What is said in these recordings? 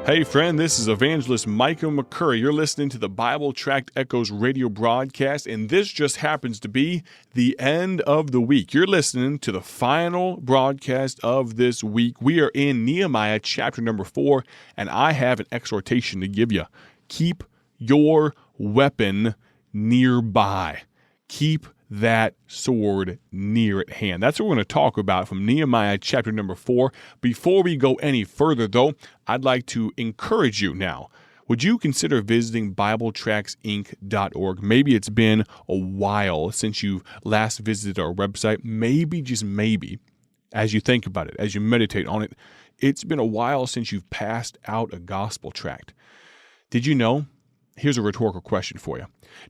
Hey friend, this is Evangelist Micah McCurry. You're listening to the Bible Tract Echoes radio broadcast, and this just happens to be the end of the week. You're listening to the final broadcast of this week. We are in Nehemiah chapter number 4, and I have an exhortation to give you. Keep your weapon nearby. Keep that sword near at hand. That's what we're going to talk about from Nehemiah chapter number 4. Before we go any further, though, I'd like to encourage you now. Would you consider visiting BibleTractsInc.org? Maybe it's been a while since you've last visited our website. Maybe, just maybe, as you think about it, as you meditate on it, it's been a while since you've passed out a gospel tract. Did you know? Here's a rhetorical question for you.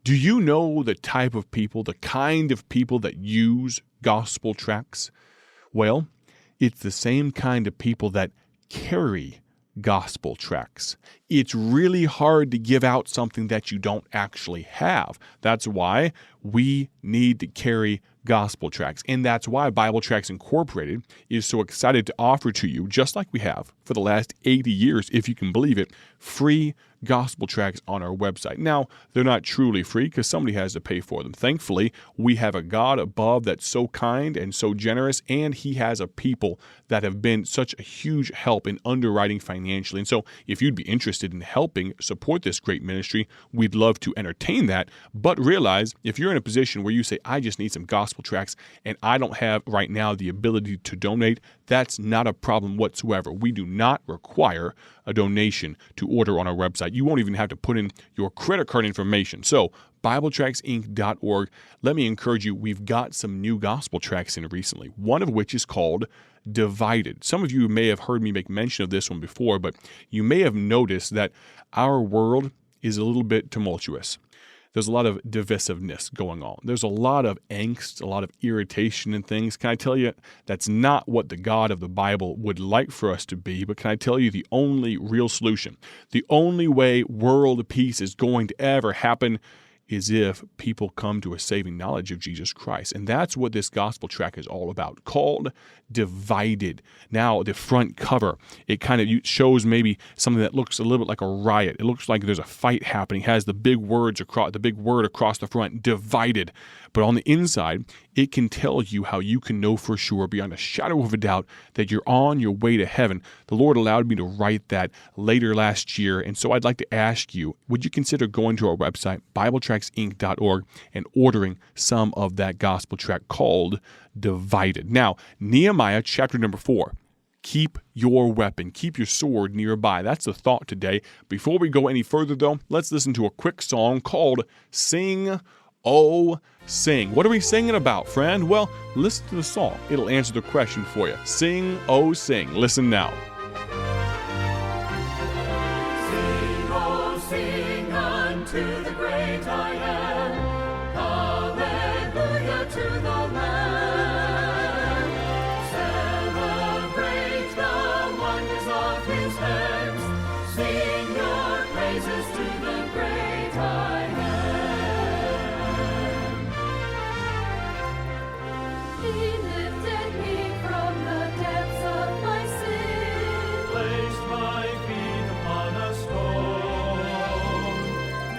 Do you know the type of people, the kind of people that use gospel tracts? Well, it's the same kind of people that carry gospel tracts. It's really hard to give out something that you don't actually have. That's why we need to carry gospel tracts. And that's why Bible Tracts Incorporated is so excited to offer to you, just like we have for the last 80 years, if you can believe it, free gospel tracts on our website. Now, they're not truly free because somebody has to pay for them. Thankfully, we have a God above that's so kind and so generous, and He has a people that have been such a huge help in underwriting financially. And so if you'd be interested in helping support this great ministry, we'd love to entertain that. But realize if you're in a position where you say, I just need some gospel tracts and I don't have right now the ability to donate, that's not a problem whatsoever. We do not require a donation to order on our website. You won't even have to put in your credit card information. So, BibleTractsInc.org. Let me encourage you, we've got some new gospel tracts in recently, one of which is called Divided. Some of you may have heard me make mention of this one before, but you may have noticed that our world is a little bit tumultuous. There's a lot of divisiveness going on. There's a lot of angst, a lot of irritation and things. Can I tell you, that's not what the God of the Bible would like for us to be, but can I tell you the only real solution, the only way world peace is going to ever happen is if people come to a saving knowledge of Jesus Christ. And that's what this gospel tract is all about, called Divided. Now, the front cover, it kind of shows maybe something that looks a little bit like a riot. It looks like there's a fight happening. It has the big word across the front, divided. But on the inside, it can tell you how you can know for sure, beyond a shadow of a doubt, that you're on your way to heaven. The Lord allowed me to write that later last year, and so I'd like to ask you, would you consider going to our website, BibleTractsInc.org, and ordering some of that gospel tract called Divided? Now, Nehemiah chapter number 4. Keep your weapon, keep your sword nearby. That's the thought today. Before we go any further, though, let's listen to a quick song called Sing, Oh, Sing. What are we singing about, friend? Well, listen to the song. It'll answer the question for you. Sing, oh, sing. Listen now. Sing, oh, sing unto the great I am. Hallelujah to the Lamb. Celebrate the wonders of His hands. Sing your praises to the great I am. He lifted me from the depths of my sin, placed my feet upon a stone.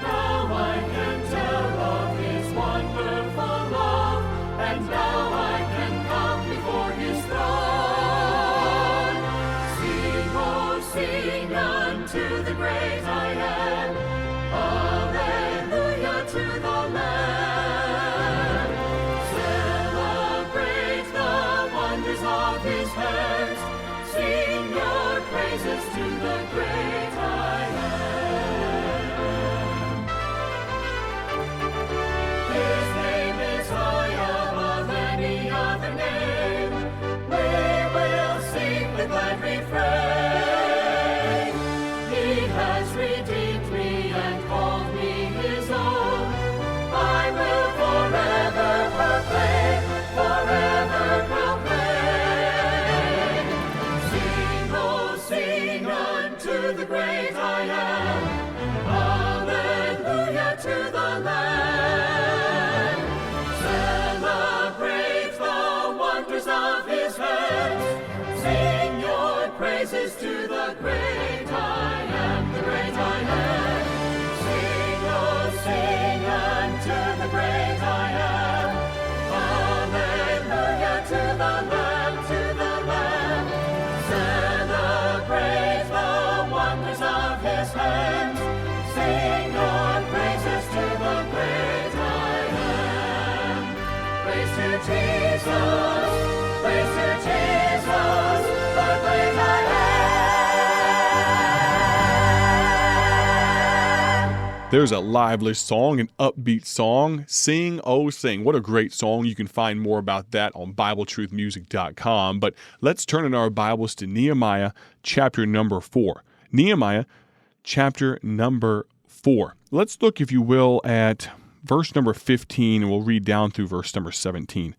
Now I can tell of His wonderful love, and now I can come before His throne. Sing, oh, sing unto the great I am. Hallelujah to the Lamb. Celebrate the wonders of His hands. Sing your praises to the great I am. His name is high above any other name. We will sing the glad refrain. He has redeemed me and called me His own. I will forever proclaim, forever proclaim. Sing, oh, sing unto the great I am. Hallelujah to the Lamb. Celebrate the Praise to Jesus, the great I am. There's a lively song, an upbeat song, Sing, Oh Sing. What a great song. You can find more about that on BibleTruthMusic.com. But let's turn in our Bibles to Nehemiah chapter number 4. Nehemiah chapter number 4. Let's look, if you will, at verse number 15, and we'll read down through verse number 17.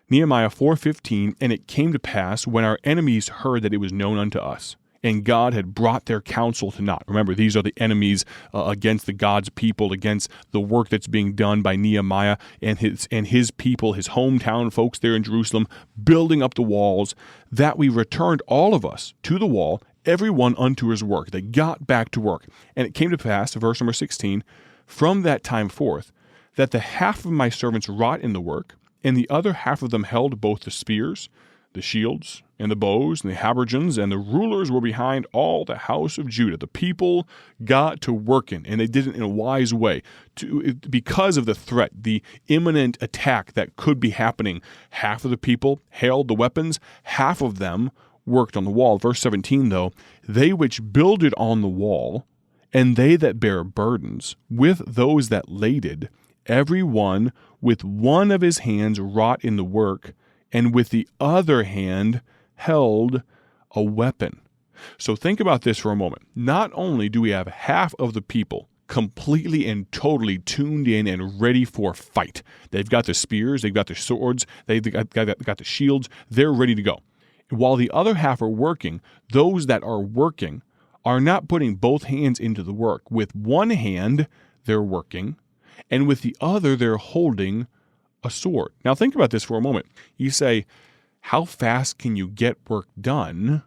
Nehemiah 4:15, and it came to pass when our enemies heard that it was known unto us, and God had brought their counsel to naught. Remember, these are the enemies against the God's people, against the work that's being done by Nehemiah and his people, his hometown folks there in Jerusalem, building up the walls, that we returned all of us to the wall, every one unto his work. They got back to work. And it came to pass, verse number 16, from that time forth, that the half of my servants wrought in the work, and the other half of them held both the spears, the shields, and the bows, and the habergeons, and the rulers were behind all the house of Judah. The people got to working, and they did it in a wise way. Because of the threat, the imminent attack that could be happening, half of the people held the weapons, half of them worked on the wall. Verse 17, though, they which builded on the wall, and they that bear burdens, with those that laded, every one with one of his hands wrought in the work, and with the other hand held a weapon. So think about this for a moment. Not only do we have half of the people completely and totally tuned in and ready for fight. They've got the spears, they've got the swords, they've got the shields, they're ready to go. While the other half are working, those that are working are not putting both hands into the work. With one hand, they're working, and with the other, they're holding a sword. Now think about this for a moment. You say, how fast can you get work done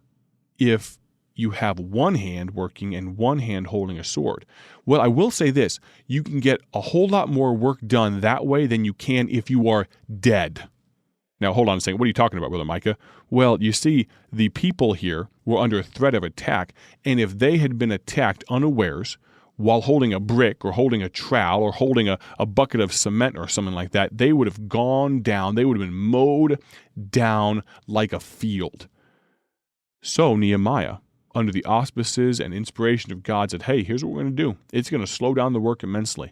if you have one hand working and one hand holding a sword? Well, I will say this. You can get a whole lot more work done that way than you can if you are dead. Now, hold on a second. What are you talking about, Brother Micah? Well, you see, the people here were under threat of attack, and if they had been attacked unawares while holding a brick or holding a trowel or holding a bucket of cement or something like that, they would have gone down. They would have been mowed down like a field. So Nehemiah, under the auspices and inspiration of God, said, hey, here's what we're going to do. It's going to slow down the work immensely.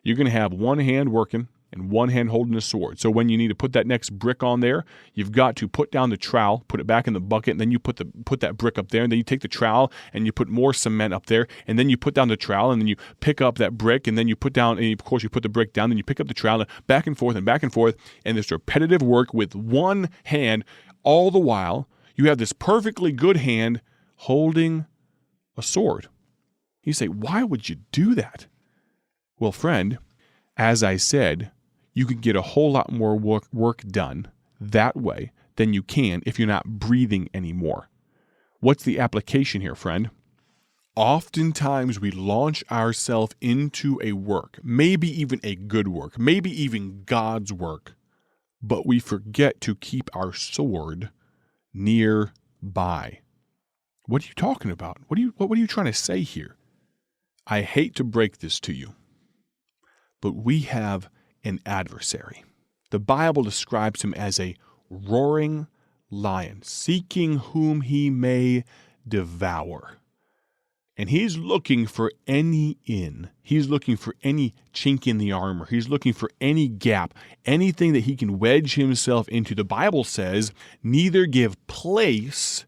You're going to have one hand working and one hand holding a sword. So when you need to put that next brick on there, you've got to put down the trowel, put it back in the bucket, and then you put that brick up there, and then you take the trowel and you put more cement up there, and then you put down the trowel, and then you pick up that brick, and then you put down, and of course you put the brick down, then you pick up the trowel, and back and forth, and this repetitive work with one hand. All the while, you have this perfectly good hand holding a sword. You say, why would you do that? Well, friend, as I said, you could get a whole lot more work done that way than you can if you're not breathing anymore. What's the application here, friend? Oftentimes we launch ourselves into a work, maybe even a good work, maybe even God's work, but we forget to keep our sword nearby. What are you talking about? What are you trying to say here? I hate to break this to you, but we have an adversary. The Bible describes him as a roaring lion, seeking whom he may devour. And he's looking for any in. He's looking for any chink in the armor. He's looking for any gap, anything that he can wedge himself into. The Bible says, neither give place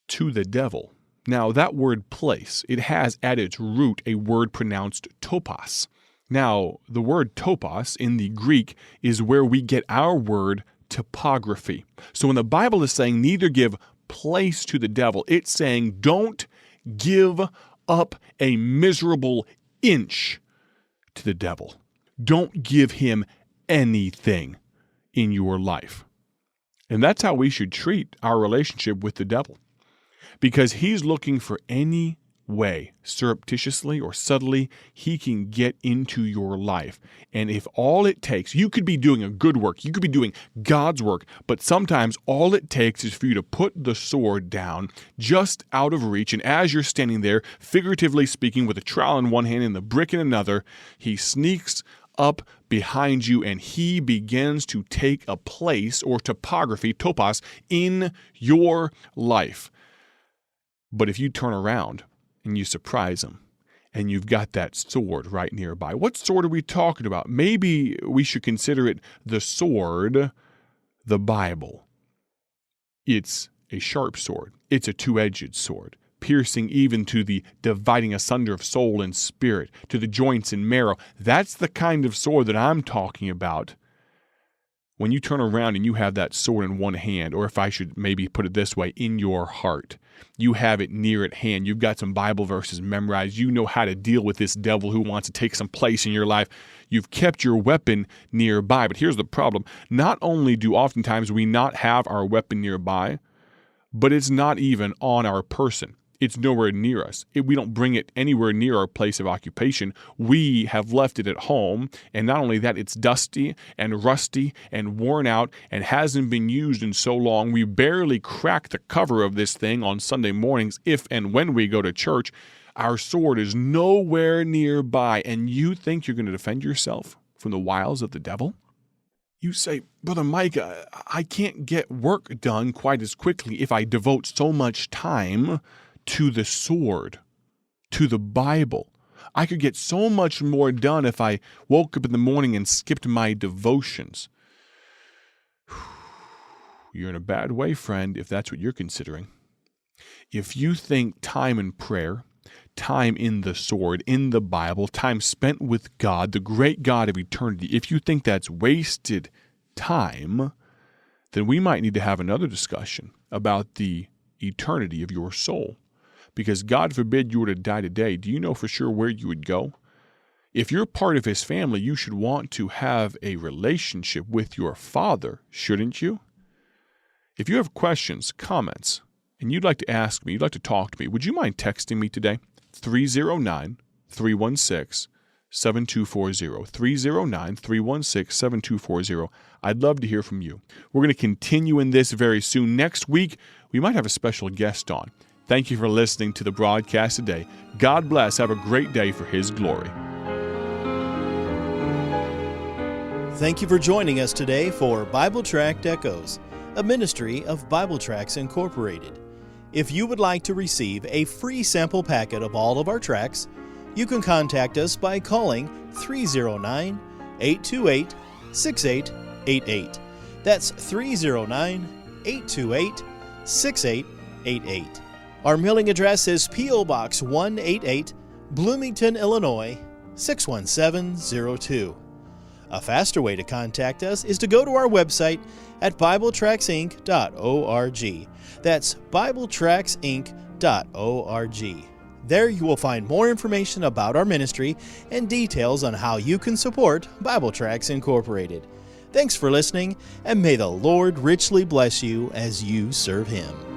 to the devil. Now, that word place, it has at its root a word pronounced topos. Now, the word topos in the Greek is where we get our word topography. So when the Bible is saying neither give place to the devil, it's saying don't give up a miserable inch to the devil. Don't give him anything in your life. And that's how we should treat our relationship with the devil. Because he's looking for any way, surreptitiously or subtly, he can get into your life. And if all it takes, you could be doing a good work, you could be doing God's work, but sometimes all it takes is for you to put the sword down just out of reach. And as you're standing there, figuratively speaking, with a trowel in one hand and the brick in another, he sneaks up behind you, and he begins to take a place or topography, topos, in your life. But if you turn around and you surprise him, and you've got that sword right nearby, what sword are we talking about? Maybe we should consider it the sword, the Bible. It's a sharp sword. It's a two-edged sword, piercing even to the dividing asunder of soul and spirit, to the joints and marrow. That's the kind of sword that I'm talking about. When you turn around and you have that sword in one hand, or if I should maybe put it this way, in your heart, you have it near at hand. You've got some Bible verses memorized. You know how to deal with this devil who wants to take some place in your life. You've kept your weapon nearby. But here's the problem. Not only do oftentimes we not have our weapon nearby, but it's not even on our person. It's nowhere near us. We don't bring it anywhere near our place of occupation. We have left it at home, and not only that, it's dusty and rusty and worn out and hasn't been used in so long. We barely crack the cover of this thing on Sunday mornings if and when we go to church. Our sword is nowhere nearby, and you think you're going to defend yourself from the wiles of the devil? You say, Brother Mike, I can't get work done quite as quickly if I devote so much time to the sword, to the Bible. I could get so much more done if I woke up in the morning and skipped my devotions. You're in a bad way, friend, if that's what you're considering. If you think time in prayer, time in the sword, in the Bible, time spent with God, the great God of eternity, if you think that's wasted time, then we might need to have another discussion about the eternity of your soul. Because God forbid you were to die today, do you know for sure where you would go? If you're part of his family, you should want to have a relationship with your Father, shouldn't you? If you have questions, comments, and you'd like to ask me, you'd like to talk to me, would you mind texting me today? 309-316-7240. 309-316-7240. I'd love to hear from you. We're going to continue in this very soon. Next week, we might have a special guest on. Thank you for listening to the broadcast today. God bless. Have a great day for his glory. Thank you for joining us today for Bible Tract Echoes, a ministry of Bible Tracts Incorporated. If you would like to receive a free sample packet of all of our tracts, you can contact us by calling 309-828-6888. That's 309-828-6888. Our mailing address is P.O. Box 188, Bloomington, Illinois, 61702. A faster way to contact us is to go to our website at BibleTractsInc.org. That's BibleTractsInc.org. There you will find more information about our ministry and details on how you can support Bible Tracts Incorporated. Thanks for listening, and may the Lord richly bless you as you serve Him.